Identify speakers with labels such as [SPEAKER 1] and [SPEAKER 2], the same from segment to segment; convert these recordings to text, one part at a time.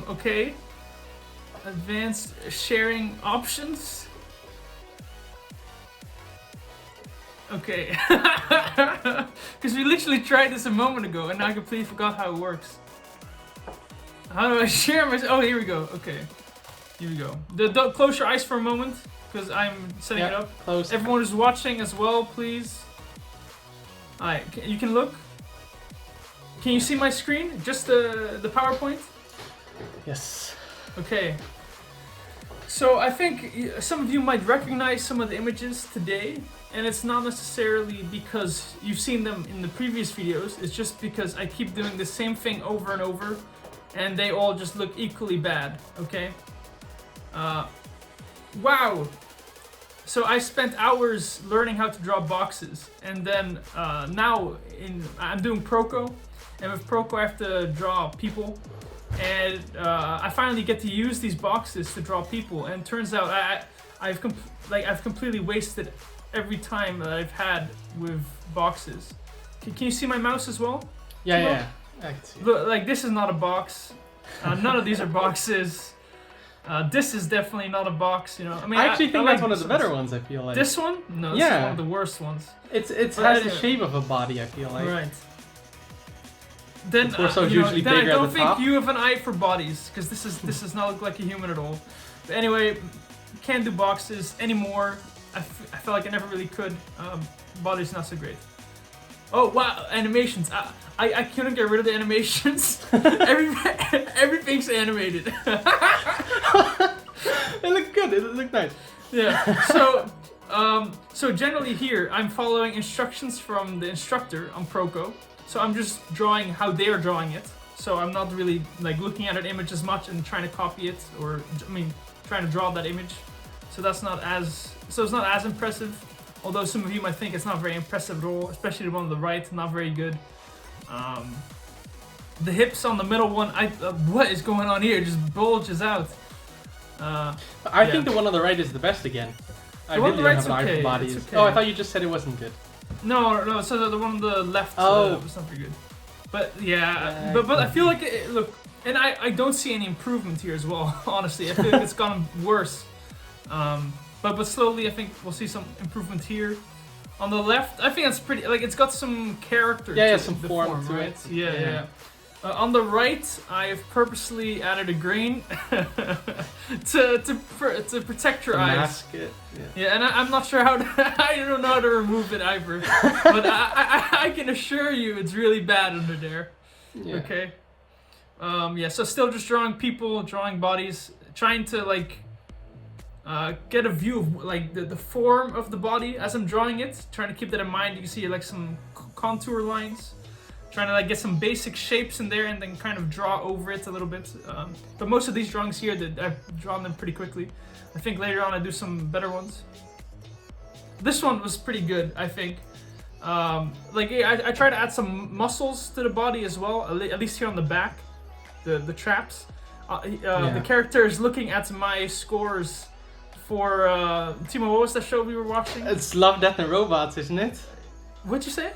[SPEAKER 1] Okay. Advanced sharing options. Okay. Because we literally tried this a moment ago and I completely forgot how it works. How do I share my... Oh, here we go. Okay. Here we go. Close your eyes for a moment because I'm setting it up.
[SPEAKER 2] Close.
[SPEAKER 1] Everyone who's watching as well, please. Alright, you can look. Can you see my screen? Just the PowerPoint?
[SPEAKER 2] Yes.
[SPEAKER 1] Okay. So I think some of you might recognize some of the images today, and it's not necessarily because you've seen them in the previous videos, it's just because I keep doing the same thing over and over, and they all just look equally bad, okay? Wow! So I spent hours learning how to draw boxes, and then now I'm doing Proco, and with Proco I have to draw people. And I finally get to use these boxes to draw people, and it turns out I've completely wasted every time that I've had with boxes. Can you see my mouse as well?
[SPEAKER 2] Yeah,
[SPEAKER 1] Timo?
[SPEAKER 2] yeah. I can see.
[SPEAKER 1] Look, like this is not a box. None of these are boxes. This is definitely not a box. You know, I mean,
[SPEAKER 2] I actually think
[SPEAKER 1] like
[SPEAKER 2] that's one of the better ones. I feel like
[SPEAKER 1] this one. No, this is one of the worst ones.
[SPEAKER 2] It has
[SPEAKER 1] anyway.
[SPEAKER 2] the shape of a body. I feel like.
[SPEAKER 1] Right. Then,
[SPEAKER 2] usually
[SPEAKER 1] then I
[SPEAKER 2] bigger at
[SPEAKER 1] don't
[SPEAKER 2] the
[SPEAKER 1] think
[SPEAKER 2] top.
[SPEAKER 1] you have an eye for bodies, because this does not look like a human at all. But anyway, can't do boxes anymore. I felt like I never really could. Bodies not so great. Oh wow, animations! I couldn't get rid of the animations. Everything's animated.
[SPEAKER 2] It looked good. It looked nice.
[SPEAKER 1] Yeah. So generally here I'm following instructions from the instructor on Proco. So I'm just drawing how they are drawing it. So I'm not really like looking at an image as much and trying to copy it, or trying to draw that image. So it's not as impressive. Although some of you might think it's not very impressive at all, especially the one on the right, not very good. The hips on the middle one, what is going on here? It just bulges out.
[SPEAKER 2] I think the one on the right is the best again. I
[SPEAKER 1] one on
[SPEAKER 2] really
[SPEAKER 1] the
[SPEAKER 2] don't
[SPEAKER 1] right's
[SPEAKER 2] have an eye
[SPEAKER 1] okay,
[SPEAKER 2] for bodies.
[SPEAKER 1] it's okay.
[SPEAKER 2] Oh, I thought you just said it wasn't good.
[SPEAKER 1] No. So the one on the left was not very good. But yeah, but I feel like look, and I don't see any improvement here as well. Honestly, I feel like it's gone worse. But slowly, I think we'll see some improvement here. On the left, I think that's pretty. Like it's got some character.
[SPEAKER 2] Yeah,
[SPEAKER 1] to
[SPEAKER 2] some
[SPEAKER 1] the
[SPEAKER 2] form to
[SPEAKER 1] right?
[SPEAKER 2] it.
[SPEAKER 1] Yeah. On the right, I've purposely added a grain to protect your eyes.
[SPEAKER 2] Mask it.
[SPEAKER 1] Yeah, and I'm not sure how to. I don't know how to remove it either. But I can assure you, it's really bad under there.
[SPEAKER 2] Yeah.
[SPEAKER 1] Okay. So still just drawing people, drawing bodies, trying to like get a view of like the form of the body as I'm drawing it. Trying to keep that in mind. You can see like some contour lines. Trying to like get some basic shapes in there and then kind of draw over it a little bit. But most of these drawings here, I've drawn them pretty quickly. I think later on I do some better ones. This one was pretty good, I think. I try to add some muscles to the body as well, at least here on the back, the traps. The character is looking at my scores for Timo. What was that show we were watching?
[SPEAKER 2] It's Love, Death, and Robots, isn't it?
[SPEAKER 1] What'd you say?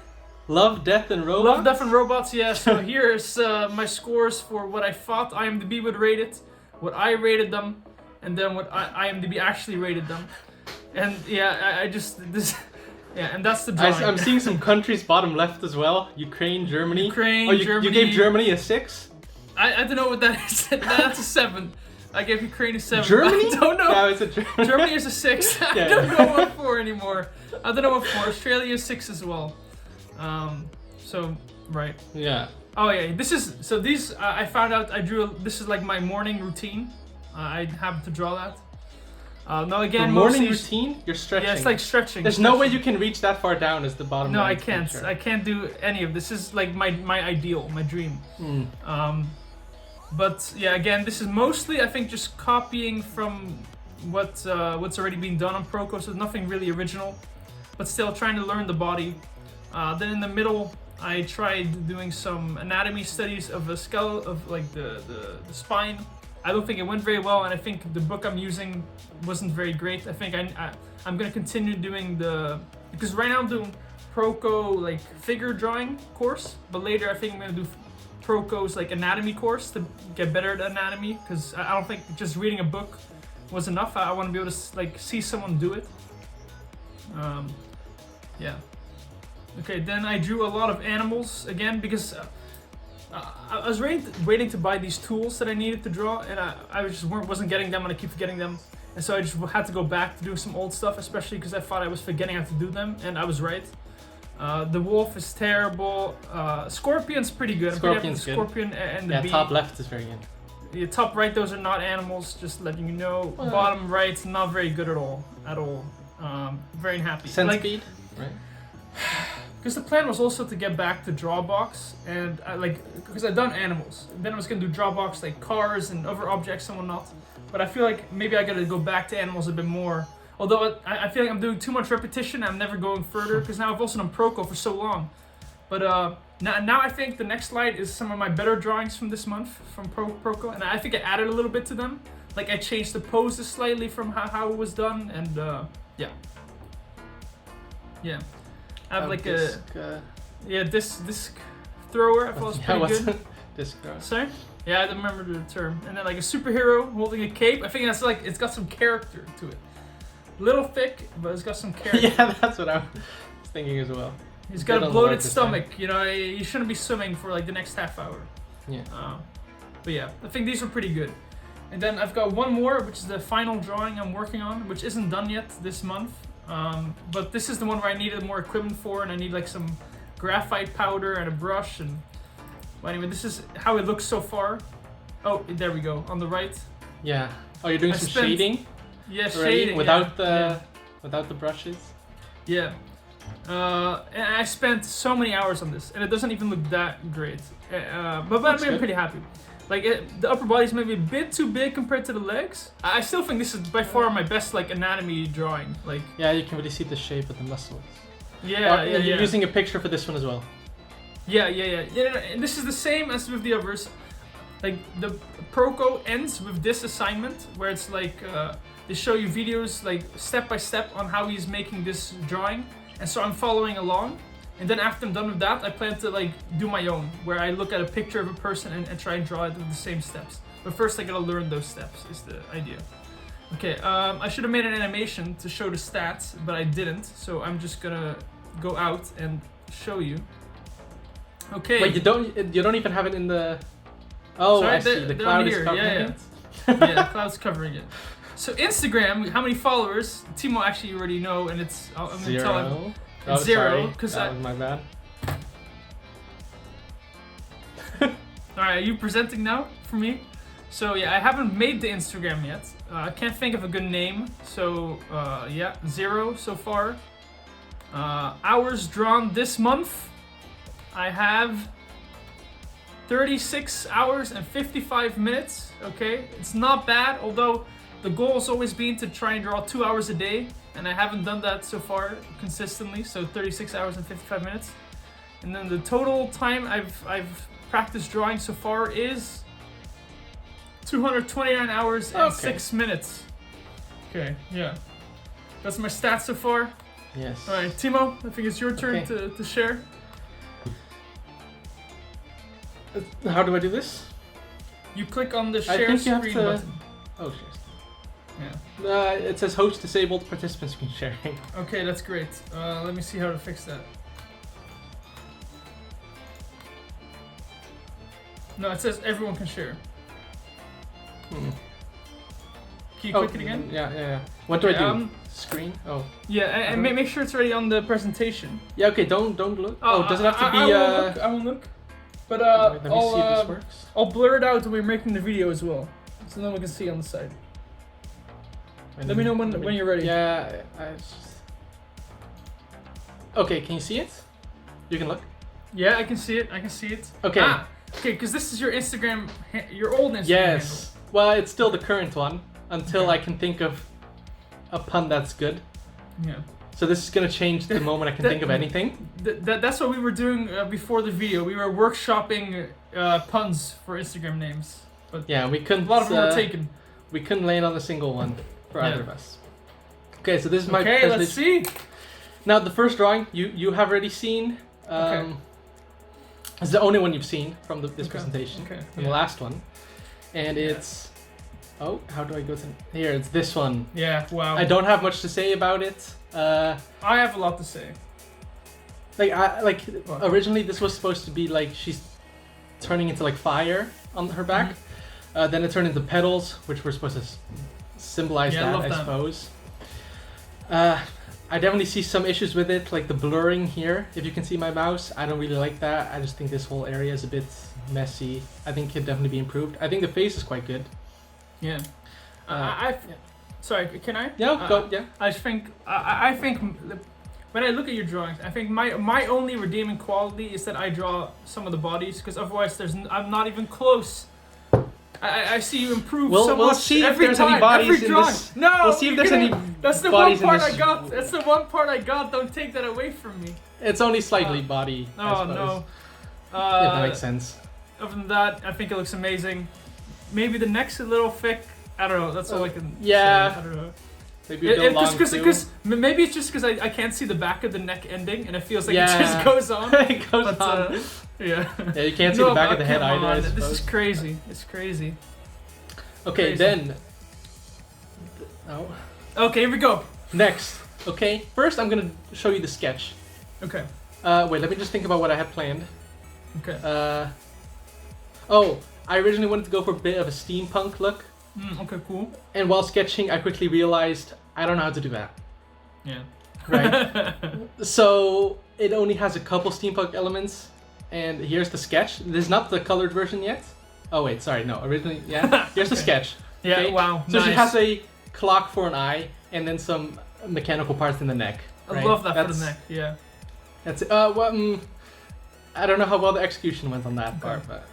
[SPEAKER 2] Love, Death, and Robots?
[SPEAKER 1] Love, Death, and Robots, yeah. So here's my scores for what I thought IMDb would rate it, what I rated them, and then what IMDb actually rated them. And yeah, and that's the drawing.
[SPEAKER 2] I'm seeing some countries bottom left as well. Ukraine, Germany.
[SPEAKER 1] Germany.
[SPEAKER 2] You gave Germany a 6?
[SPEAKER 1] I don't know what that is. That's a 7. I gave Ukraine a 7.
[SPEAKER 2] Germany?
[SPEAKER 1] I don't know.
[SPEAKER 2] Yeah, it's a Germany.
[SPEAKER 1] Germany is a 6. I don't know what for anymore. I don't know what for. Australia is 6 as well. Right.
[SPEAKER 2] Yeah.
[SPEAKER 1] Oh yeah, these I found out I drew. This is like my morning routine. I have to draw that. Now again,
[SPEAKER 2] For morning routine, you're stretching.
[SPEAKER 1] Yeah, it's like stretching.
[SPEAKER 2] There's no way you can reach that far down as the bottom.
[SPEAKER 1] No,
[SPEAKER 2] right
[SPEAKER 1] I can't.
[SPEAKER 2] picture.
[SPEAKER 1] I can't do any of this. This is like my ideal, my dream. But yeah, again, this is mostly I think just copying from what's already been done on Proco, so nothing really original, but still trying to learn the body. Then in the middle, I tried doing some anatomy studies of a skull, of like the spine. I don't think it went very well, and I think the book I'm using wasn't very great. I think I'm gonna continue doing because right now I'm doing Proco like figure drawing course, but later I think I'm gonna do Proco's like anatomy course to get better at anatomy, because I don't think just reading a book was enough. I want to be able to like see someone do it. Yeah. Okay, then I drew a lot of animals again because I was waiting to buy these tools that I needed to draw, and I just wasn't getting them, and I keep forgetting them. And so I just had to go back to doing some old stuff, especially because I thought I was forgetting how to do them, and I was right. The wolf is terrible. Scorpion's pretty good.
[SPEAKER 2] Scorpion's good.
[SPEAKER 1] Scorpion and the bee.
[SPEAKER 2] Top left is very good.
[SPEAKER 1] The top right, those are not animals, just letting you know. Bottom right, not very good at all. Very unhappy.
[SPEAKER 2] Centipede, right?
[SPEAKER 1] Because the plan was also to get back to Drawbox, and because I'd done animals. Then I was going to do Drawbox like cars and other objects and whatnot. But I feel like maybe I got to go back to animals a bit more. Although I feel like I'm doing too much repetition, I'm never going further, because now I've also done Proco for so long. But now I think the next slide is some of my better drawings from this month, from Proco, and I think I added a little bit to them. Like I changed the poses slightly from how it was done, and yeah. Yeah. I have like
[SPEAKER 2] disc,
[SPEAKER 1] disc thrower, I thought was pretty good.
[SPEAKER 2] Disc thrower.
[SPEAKER 1] Sorry? Yeah, I don't remember the term. And then like a superhero holding a cape. I think that's like, it's got some character to it. Little thick, but it's got some character.
[SPEAKER 2] Yeah, that's what I was thinking as well.
[SPEAKER 1] He's got a bloated stomach, you know, you shouldn't be swimming for like the next half hour.
[SPEAKER 2] Yeah.
[SPEAKER 1] But yeah, I think these are pretty good. And then I've got one more, which is the final drawing I'm working on, which isn't done yet this month. But this is the one where I needed more equipment for, and I need like some graphite powder and a brush. And well, anyway, this is how it looks so far. Oh, there we go, on the right.
[SPEAKER 2] Yeah. Oh, you're doing some shading?
[SPEAKER 1] Yeah,
[SPEAKER 2] already?
[SPEAKER 1] shading.
[SPEAKER 2] Without the brushes?
[SPEAKER 1] Yeah. And I spent so many hours on this, and it doesn't even look that great. But I'm pretty happy. Like the upper body's maybe a bit too big compared to the legs. I still think this is by far my best like anatomy drawing. Like
[SPEAKER 2] yeah, you can really see the shape of the muscles.
[SPEAKER 1] Yeah,
[SPEAKER 2] You're using a picture for this one as well.
[SPEAKER 1] Yeah. And this is the same as with the others. Like the Proco ends with this assignment where it's like they show you videos like step by step on how he's making this drawing, and so I'm following along. And then after I'm done with that, I plan to like do my own, where I look at a picture of a person and try and draw it with the same steps. But first I gotta learn those steps, is the idea. Okay, I should have made an animation to show the stats, but I didn't. So I'm just gonna go out and show you. Okay.
[SPEAKER 2] Wait, you don't even have it in the... Oh, sorry, I see. The cloud is covering it?
[SPEAKER 1] Yeah, the cloud's covering it. So Instagram, how many followers? Timo actually already know, and it's... I'm gonna
[SPEAKER 2] 0.
[SPEAKER 1] tell him. It's 0, because
[SPEAKER 2] that was my bad.
[SPEAKER 1] Alright, are you presenting now for me? So yeah, I haven't made the Instagram yet. I can't think of a good name. So yeah, 0 so far. Hours drawn this month. I have 36 hours and 55 minutes. Okay, it's not bad, although the goal has always been to try and draw 2 hours a day. And I haven't done that so far consistently, so 36 hours and 55 minutes. And then the total time I've practiced drawing so far is 229 hours and 6 minutes. Okay, yeah. That's my stats so far.
[SPEAKER 2] Yes.
[SPEAKER 1] Alright, Timo, I think it's your turn to share.
[SPEAKER 2] How do I do this?
[SPEAKER 1] You click on the share screen button.
[SPEAKER 2] Oh, share.
[SPEAKER 1] Yeah.
[SPEAKER 2] It says host disabled, participant screen sharing.
[SPEAKER 1] Okay, that's great. Let me see how to fix that. No, it says everyone can share. Can you click it again?
[SPEAKER 2] Yeah. What do I do? Screen? Oh.
[SPEAKER 1] Yeah, and make sure it's already on the presentation.
[SPEAKER 2] Yeah, okay, don't look. Does it have to be...
[SPEAKER 1] I won't look. But
[SPEAKER 2] let me see if this works.
[SPEAKER 1] I'll blur it out when we're making the video as well. So then we can see on the side. Let me know when you're ready.
[SPEAKER 2] Yeah, okay, can you see it? You can look.
[SPEAKER 1] Yeah, I can see it.
[SPEAKER 2] Okay.
[SPEAKER 1] Okay, because this is your Instagram, your old Instagram.
[SPEAKER 2] Yes. Handle. Well, it's still the current one until I can think of a pun that's good.
[SPEAKER 1] Yeah.
[SPEAKER 2] So this is gonna change the moment I can think of anything.
[SPEAKER 1] That's what we were doing before the video. We were workshopping puns for Instagram names. But
[SPEAKER 2] yeah, we couldn't.
[SPEAKER 1] A lot of them were taken.
[SPEAKER 2] We couldn't land on a single one for either of us. Okay, so this is my
[SPEAKER 1] presentation. Okay, let's see.
[SPEAKER 2] Now the first drawing you have already seen. It's the only one you've seen from this
[SPEAKER 1] Okay.
[SPEAKER 2] presentation,
[SPEAKER 1] Okay.
[SPEAKER 2] from the last one. And it's... Oh, how do I go to... Here, it's this one.
[SPEAKER 1] Yeah. Wow.
[SPEAKER 2] I don't have much to say about it.
[SPEAKER 1] I have a lot to say. What?
[SPEAKER 2] Originally this was supposed to be like she's turning into like fire on her back. Then it turned into petals, which were supposed to symbolize
[SPEAKER 1] Yeah, I
[SPEAKER 2] that,
[SPEAKER 1] love
[SPEAKER 2] I
[SPEAKER 1] that.
[SPEAKER 2] suppose. I definitely see some issues with it, like the blurring here. If you can see my mouse, I don't really like that. I just think this whole area is a bit messy. I think it could definitely be improved. I think the face is quite good.
[SPEAKER 1] Yeah.
[SPEAKER 2] Yeah.
[SPEAKER 1] Sorry, can I?
[SPEAKER 2] Yeah, go. Yeah.
[SPEAKER 1] I just think I think when I look at your drawings, I think my only redeeming quality is that I draw some of the bodies, because otherwise I'm not even close. I see you improve so
[SPEAKER 2] We'll
[SPEAKER 1] much
[SPEAKER 2] see if
[SPEAKER 1] every
[SPEAKER 2] there's
[SPEAKER 1] time,
[SPEAKER 2] any bodies
[SPEAKER 1] every
[SPEAKER 2] in
[SPEAKER 1] drawing.
[SPEAKER 2] this.
[SPEAKER 1] No,
[SPEAKER 2] We'll see if there's any
[SPEAKER 1] That's the
[SPEAKER 2] bodies
[SPEAKER 1] one
[SPEAKER 2] in
[SPEAKER 1] part
[SPEAKER 2] this.
[SPEAKER 1] I got. That's the one part I got. Don't take that away from me.
[SPEAKER 2] It's only slightly body. I
[SPEAKER 1] Oh
[SPEAKER 2] suppose.
[SPEAKER 1] no.
[SPEAKER 2] If that makes sense.
[SPEAKER 1] Other than that, I think it looks amazing. Maybe the neck's a little thick. I don't know. That's all I can
[SPEAKER 2] yeah.
[SPEAKER 1] say. I don't know.
[SPEAKER 2] Maybe a bit long too.
[SPEAKER 1] Maybe it's just because I can't see the back of the neck ending, and it feels like
[SPEAKER 2] Yeah.
[SPEAKER 1] it just goes on.
[SPEAKER 2] It goes
[SPEAKER 1] But,
[SPEAKER 2] on.
[SPEAKER 1] Yeah.
[SPEAKER 2] Yeah, you can't see the back of the head
[SPEAKER 1] come
[SPEAKER 2] either. I
[SPEAKER 1] on. This
[SPEAKER 2] suppose.
[SPEAKER 1] is crazy. It's crazy.
[SPEAKER 2] Okay,
[SPEAKER 1] crazy.
[SPEAKER 2] then. Oh.
[SPEAKER 1] Okay, here we go.
[SPEAKER 2] Next. Okay, first I'm gonna show you the sketch.
[SPEAKER 1] Okay.
[SPEAKER 2] Wait, let me just think about what I had planned.
[SPEAKER 1] Okay.
[SPEAKER 2] Oh, I originally wanted to go for a bit of a steampunk look,
[SPEAKER 1] Okay, cool.
[SPEAKER 2] and while sketching, I quickly realized I don't know how to do that.
[SPEAKER 1] Yeah.
[SPEAKER 2] Right. So it only has a couple steampunk elements, and here's the sketch. This is not the colored version yet. Oh wait, sorry, no. Originally, yeah. Here's the sketch.
[SPEAKER 1] Yeah.
[SPEAKER 2] Okay?
[SPEAKER 1] Wow.
[SPEAKER 2] So
[SPEAKER 1] nice.
[SPEAKER 2] she has a clock for an eye, and then some mechanical parts in the neck.
[SPEAKER 1] I
[SPEAKER 2] right?
[SPEAKER 1] love that for the neck. Yeah.
[SPEAKER 2] That's it. I don't know how well the execution went on that part, but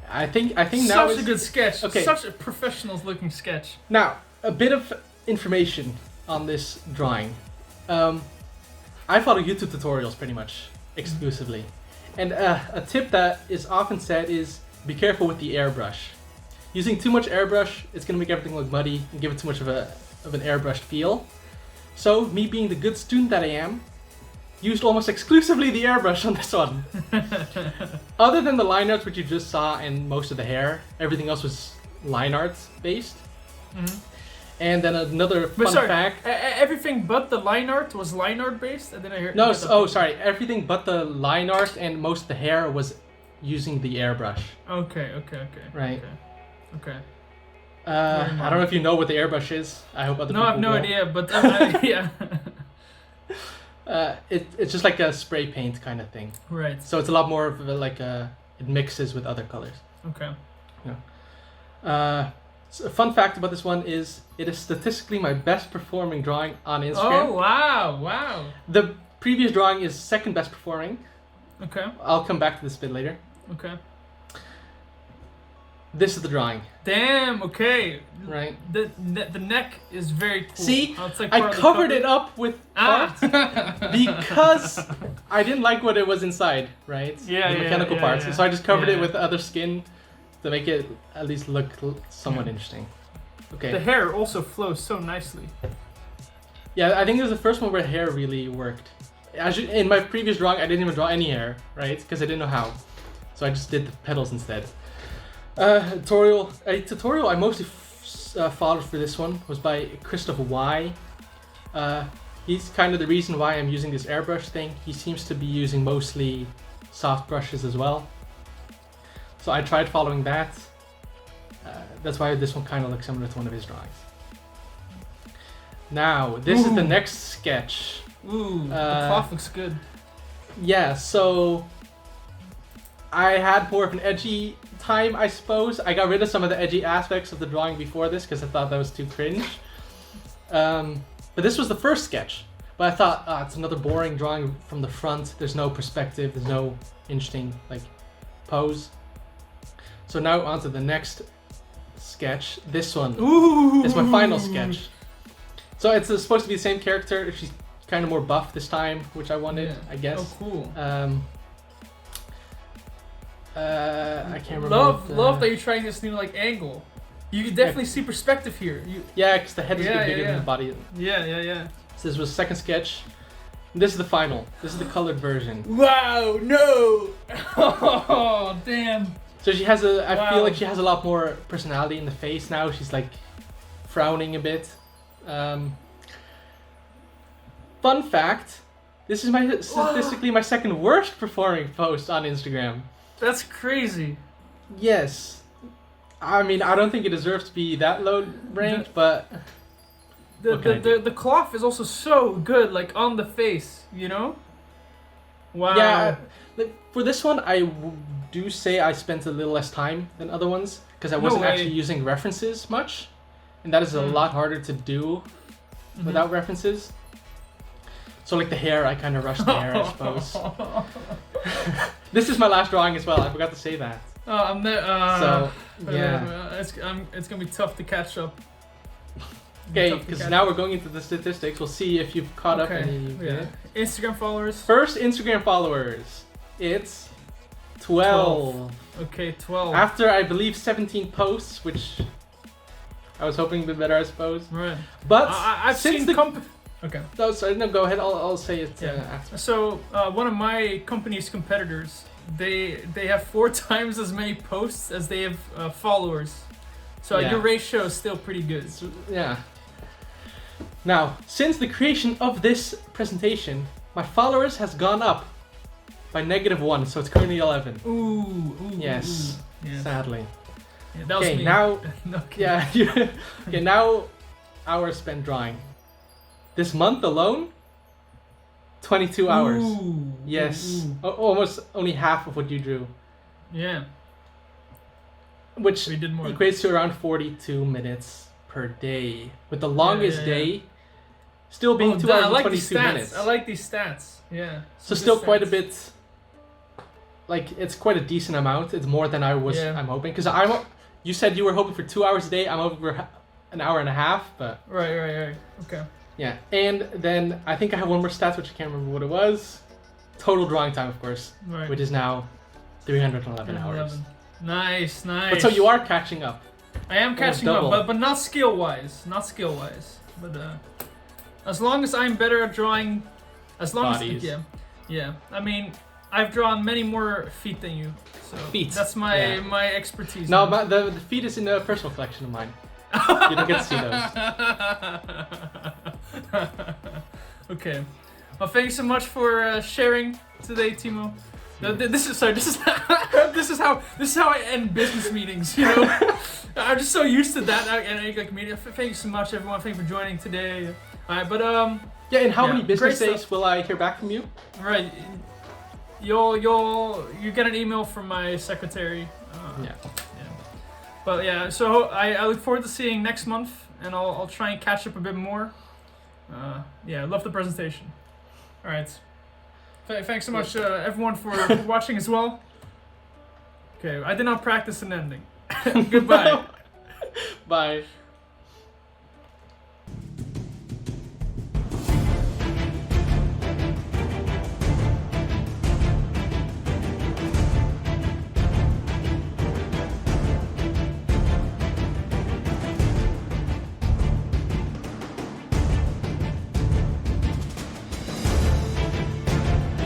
[SPEAKER 2] I think now
[SPEAKER 1] Such a good sketch.
[SPEAKER 2] Okay.
[SPEAKER 1] Such a professional-looking sketch.
[SPEAKER 2] Now a bit of information on this drawing. I follow YouTube tutorials pretty much exclusively, and a tip that is often said is be careful with the airbrush. Using too much airbrush, it's gonna make everything look muddy and give it too much of an airbrushed feel. So me being the good student that I am, used almost exclusively the airbrush on this one. Other than the line arts which you just saw and most of the hair, everything else was line arts based.
[SPEAKER 1] Mm-hmm.
[SPEAKER 2] And then another
[SPEAKER 1] But
[SPEAKER 2] fun
[SPEAKER 1] sorry,
[SPEAKER 2] fact.
[SPEAKER 1] everything but the line art was line art based, and then I heard.
[SPEAKER 2] No, sorry. Everything but the line art and most of the hair was using the airbrush.
[SPEAKER 1] Okay.
[SPEAKER 2] Right.
[SPEAKER 1] Okay.
[SPEAKER 2] I don't know if you know what the airbrush is. I hope other
[SPEAKER 1] No,
[SPEAKER 2] people
[SPEAKER 1] I have no
[SPEAKER 2] will.
[SPEAKER 1] idea, but yeah.
[SPEAKER 2] It's just like a spray paint kind of thing.
[SPEAKER 1] Right.
[SPEAKER 2] So it's a lot more of it mixes with other colors.
[SPEAKER 1] Okay.
[SPEAKER 2] So a fun fact about this one is it is statistically my best performing drawing on Instagram.
[SPEAKER 1] Oh wow! Wow.
[SPEAKER 2] The previous drawing is second best performing.
[SPEAKER 1] Okay.
[SPEAKER 2] I'll come back to this a bit later.
[SPEAKER 1] Okay.
[SPEAKER 2] This is the drawing.
[SPEAKER 1] Damn. Okay.
[SPEAKER 2] Right.
[SPEAKER 1] The neck is very cool.
[SPEAKER 2] See,
[SPEAKER 1] Oh, it's like
[SPEAKER 2] I
[SPEAKER 1] partly
[SPEAKER 2] covered it up with
[SPEAKER 1] Ah.
[SPEAKER 2] art because I didn't like what it was inside, right?
[SPEAKER 1] Yeah,
[SPEAKER 2] the
[SPEAKER 1] yeah,
[SPEAKER 2] mechanical
[SPEAKER 1] yeah,
[SPEAKER 2] parts.
[SPEAKER 1] yeah.
[SPEAKER 2] So I just covered it
[SPEAKER 1] Yeah.
[SPEAKER 2] with other skin to make it at least look somewhat
[SPEAKER 1] Yeah.
[SPEAKER 2] interesting.
[SPEAKER 1] The
[SPEAKER 2] Okay.
[SPEAKER 1] hair also flows so nicely.
[SPEAKER 2] Yeah, I think it was the first one where hair really worked. In my previous drawing, I didn't even draw any hair, right? Because I didn't know how. So I just did the petals instead. A tutorial I mostly followed for this one was by Christopher Y. He's kind of the reason why I'm using this airbrush thing. He seems to be using mostly soft brushes as well. So I tried following that. That's why this one kind of looks similar to one of his drawings. Now, this is the
[SPEAKER 1] Ooh.
[SPEAKER 2] next sketch.
[SPEAKER 1] Ooh, the cloth looks good.
[SPEAKER 2] Yeah, so I had more of an edgy time, I suppose. I got rid of some of the edgy aspects of the drawing before this because I thought that was too cringe. But this was the first sketch. But I thought, it's another boring drawing from the front. There's no perspective. There's no interesting pose. So now on to the next sketch. This one is my final sketch. So it's supposed to be the same character. She's kind of more buff this time, which I wanted,
[SPEAKER 1] Yeah.
[SPEAKER 2] I guess.
[SPEAKER 1] Oh, cool.
[SPEAKER 2] I can't remember.
[SPEAKER 1] Love that you're trying this new angle. You can definitely see perspective here.
[SPEAKER 2] Yeah, because the head is a
[SPEAKER 1] Yeah,
[SPEAKER 2] bit bigger
[SPEAKER 1] yeah,
[SPEAKER 2] than
[SPEAKER 1] yeah.
[SPEAKER 2] the body.
[SPEAKER 1] Yeah.
[SPEAKER 2] So this was the second sketch. This is the final. This is the colored version.
[SPEAKER 1] Wow, no! Oh, damn.
[SPEAKER 2] So she has a. I feel
[SPEAKER 1] Wow.
[SPEAKER 2] like she has a lot more personality in the face now. She's like frowning a bit. Fun fact: this is my statistically my second worst performing post on Instagram.
[SPEAKER 1] That's crazy.
[SPEAKER 2] Yes, I mean I don't think it deserves to be that low ranked, but What can I do?
[SPEAKER 1] The cloth is also so good, like on the face, you know? Wow.
[SPEAKER 2] yeah. Like, for this one, do say I spent a little less time than other ones because I
[SPEAKER 1] No
[SPEAKER 2] wasn't
[SPEAKER 1] way.
[SPEAKER 2] actually using references much, and that is a lot harder to do
[SPEAKER 1] Mhm.
[SPEAKER 2] without references. So like the hair, I kind of rushed the hair, I suppose. This is my last drawing as well. I forgot to say that.
[SPEAKER 1] I'm
[SPEAKER 2] So yeah.
[SPEAKER 1] it's gonna be tough to catch up.
[SPEAKER 2] Okay,
[SPEAKER 1] Tough to
[SPEAKER 2] because
[SPEAKER 1] catch
[SPEAKER 2] now
[SPEAKER 1] up.
[SPEAKER 2] we're going into the statistics. We'll see if you've caught up any.
[SPEAKER 1] Yeah. Instagram followers.
[SPEAKER 2] First Instagram followers. It's 12.
[SPEAKER 1] Okay, 12.
[SPEAKER 2] After I believe 17 posts, which I was hoping to be better, I suppose.
[SPEAKER 1] Right.
[SPEAKER 2] But
[SPEAKER 1] I've
[SPEAKER 2] since
[SPEAKER 1] seen
[SPEAKER 2] the
[SPEAKER 1] Okay.
[SPEAKER 2] no, sorry, no, go ahead. I'll say it
[SPEAKER 1] Yeah.
[SPEAKER 2] after.
[SPEAKER 1] So one of my company's competitors, they have 4 times as many posts as they have followers. So
[SPEAKER 2] Yeah.
[SPEAKER 1] your ratio is still pretty good.
[SPEAKER 2] So, yeah. Now, since the creation of this presentation, my followers has gone up by -1, so it's currently 11.
[SPEAKER 1] Ooh.
[SPEAKER 2] Yes.
[SPEAKER 1] Ooh. Yeah.
[SPEAKER 2] Sadly.
[SPEAKER 1] Yeah, that was
[SPEAKER 2] Okay,
[SPEAKER 1] me.
[SPEAKER 2] now
[SPEAKER 1] Okay.
[SPEAKER 2] yeah. Okay, now hours spent drawing. This month alone, 22 hours.
[SPEAKER 1] Ooh.
[SPEAKER 2] Yes,
[SPEAKER 1] Ooh.
[SPEAKER 2] almost only half of what you drew,
[SPEAKER 1] Yeah.
[SPEAKER 2] which
[SPEAKER 1] We did more.
[SPEAKER 2] equates to around 42 minutes per day. With the longest
[SPEAKER 1] yeah.
[SPEAKER 2] day still being 2 hours
[SPEAKER 1] I
[SPEAKER 2] and
[SPEAKER 1] like
[SPEAKER 2] 22
[SPEAKER 1] these stats.
[SPEAKER 2] minutes.
[SPEAKER 1] I like these stats. Yeah.
[SPEAKER 2] So
[SPEAKER 1] Good
[SPEAKER 2] still quite a
[SPEAKER 1] stats.
[SPEAKER 2] bit. Like it's quite a decent amount. It's more than I'm hoping because you said you were hoping for 2 hours a day. I'm hoping for an hour and a half, but
[SPEAKER 1] Right. Okay.
[SPEAKER 2] yeah. And then I think I have one more stat which I can't remember what it was. Total drawing time, of course,
[SPEAKER 1] Right.
[SPEAKER 2] which is now 311 hours.
[SPEAKER 1] Nice.
[SPEAKER 2] But so you are catching up.
[SPEAKER 1] I am catching up,
[SPEAKER 2] double.
[SPEAKER 1] but not skill wise. But as long as I'm better at drawing, as long
[SPEAKER 2] Bodies.
[SPEAKER 1] as yeah. I mean, I've drawn many more feet than you, so
[SPEAKER 2] Feet,
[SPEAKER 1] that's my
[SPEAKER 2] yeah.
[SPEAKER 1] my expertise.
[SPEAKER 2] No, but the feet is in a personal collection of mine. You don't get to see those.
[SPEAKER 1] Okay. Well, thank you so much for sharing today, Timo. This is this is how I end business meetings. You know, I'm just so used to that. And like media. Thank you so much, everyone. Thank you for joining today. All right, but
[SPEAKER 2] Yeah, in how
[SPEAKER 1] Yeah,
[SPEAKER 2] many business
[SPEAKER 1] great
[SPEAKER 2] days
[SPEAKER 1] stuff.
[SPEAKER 2] will I hear back from you?
[SPEAKER 1] right, you get an email from my secretary.
[SPEAKER 2] Yeah.
[SPEAKER 1] But yeah, so I look forward to seeing next month, and I'll try and catch up a bit more. Yeah, I love the presentation. All right. Thanks so much, everyone, for watching as well. Okay, I did not practice an ending. Goodbye.
[SPEAKER 2] Bye.